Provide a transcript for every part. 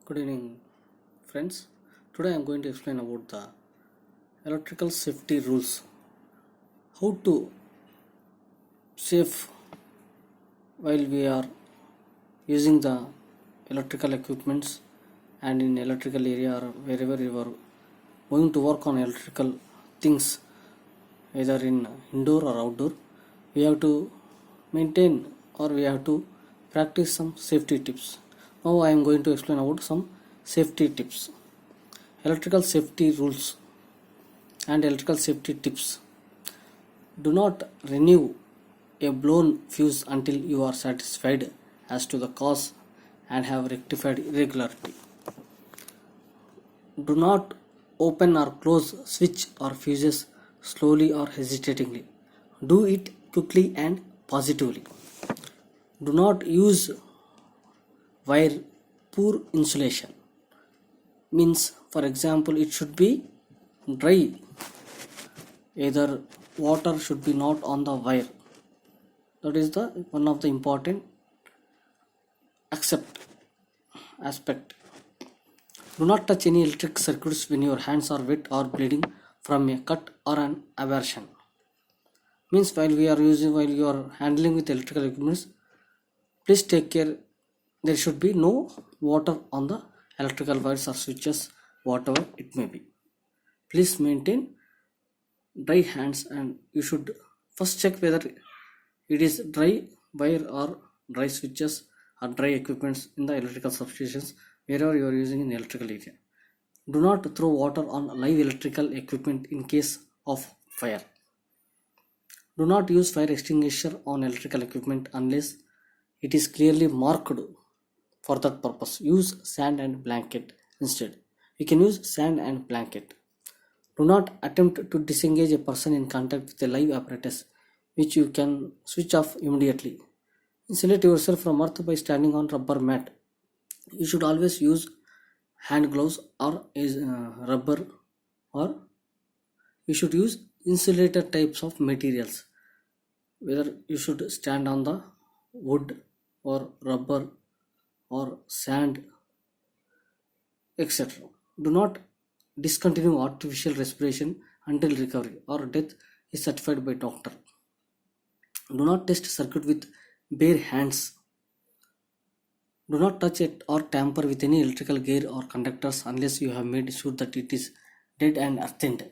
Good evening, friends. Today I am going to explain about the electrical safety rules. How to save while we are using the electrical equipments and in electrical area or wherever you are going to work on electrical things, either in indoor or outdoor. We have to maintain or we have to practice some safety tips. Now I am going to explain about some safety tips. Electrical safety rules and electrical safety tips. Do not renew a blown fuse until you are satisfied as to the cause and have rectified irregularity. Do not open or close switch or fuses slowly or hesitatingly. Do it quickly and positively. Do not use wire poor insulation. Means, for example, it should be dry. Either water should be not on the wire. That is the one of the important accept aspect. Do not touch any electric circuits when your hands are wet or bleeding from a cut or an abrasion. Means while you are handling with electrical equipments, please take care. There should be no water on the electrical wires or switches, whatever it may be. Please maintain dry hands, and you should first check whether it is dry wire or dry switches or dry equipments in the electrical substations wherever you are using in the electrical area. Do not throw water on live electrical equipment in case of fire. Do not use fire extinguisher on electrical equipment unless it is clearly marked for that purpose. Use sand and blanket instead. You can use sand and blanket. Do not attempt to disengage a person in contact with a live apparatus, which you can switch off immediately. Insulate yourself from earth by standing on rubber mat. You should always use hand gloves or rubber, or you should use insulated types of materials. Whether you should stand on the wood or rubber or sand, etc. Do not discontinue artificial respiration until recovery or death is certified by doctor. Do not test circuit with bare hands. Do not touch it or tamper with any electrical gear or conductors unless you have made sure that it is dead and earthened.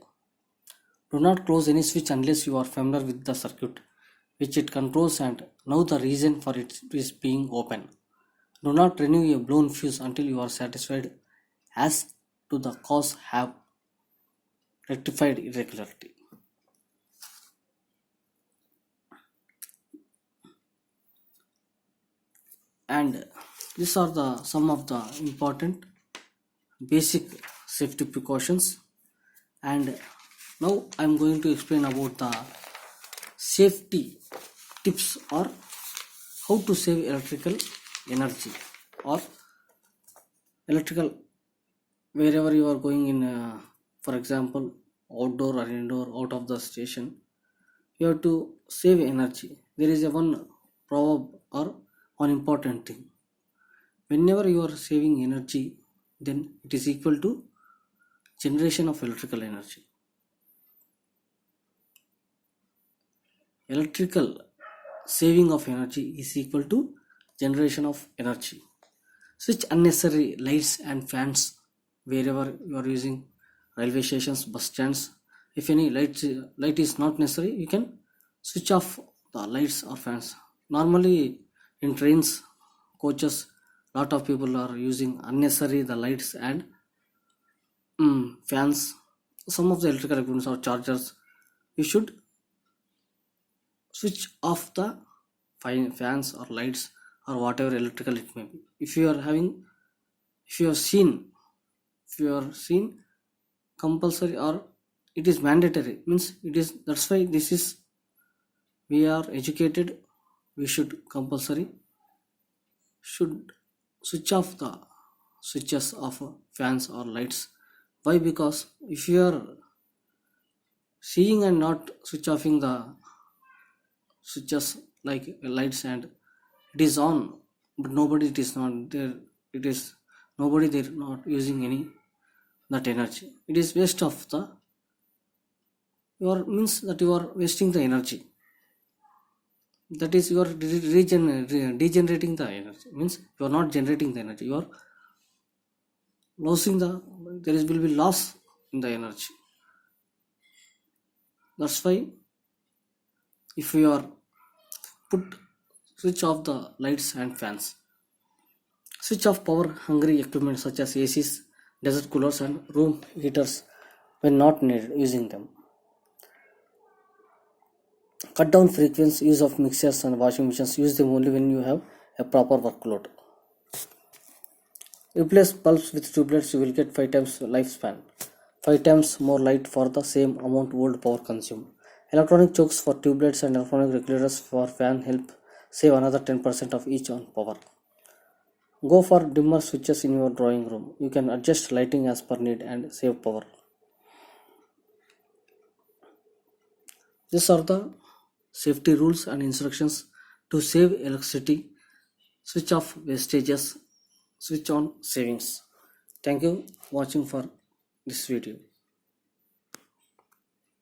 Do not close any switch unless you are familiar with the circuit which it controls and know the reason for it is being open. Do not renew a blown fuse until you are satisfied as to the cause have rectified irregularity. And these are the some of the important basic safety precautions. And now I'm going to explain about the safety tips or how to save electrical energy or electrical wherever you are going in, for example, outdoor or indoor, out of the station. You have to save energy. There is a one proverb or one important thing. Whenever you are saving energy, then it is equal to generation of electrical energy. Electrical saving of energy is equal to generation of energy. Switch unnecessary lights and fans wherever you are using railway stations, bus stands. If any light is not necessary, you can switch off the lights or fans. Normally, in trains, coaches, lot of people are using unnecessary the lights and fans. Some of the electrical equipments or chargers. You should switch off the fans or lights or whatever electrical it may be. If you are having, if you are seen, if you are seen compulsory or it is mandatory, means it is, that's why this is, we are educated, we should compulsory should switch off the switches of fans or lights. Why? Because if you are seeing and not switch offing the switches like lights and it is on, but nobody, it is not there, it is Nobody there not using any that energy. It is waste of the, you are means that you are wasting the energy. That is, you are degenerating the energy. Means you are not generating the energy. You are losing the, there is will be loss in the energy. That's why if you are put switch off the lights and fans, switch off power hungry equipment such as ACs, desert coolers, and room heaters when not needed, using them. Cut down frequency use of mixers and washing machines. Use them only when you have a proper workload. Replace bulbs with tubelets, you will get 5 times lifespan. 5 times more light for the same amount old power consumed. Electronic chokes for tubelets and electronic regulators for fan help save another 10% of each on power. Go for dimmer switches in your drawing room. You can adjust lighting as per need and save power. These are the safety rules and instructions to save electricity. Switch off wastages, switch on savings. Thank you watching for this video.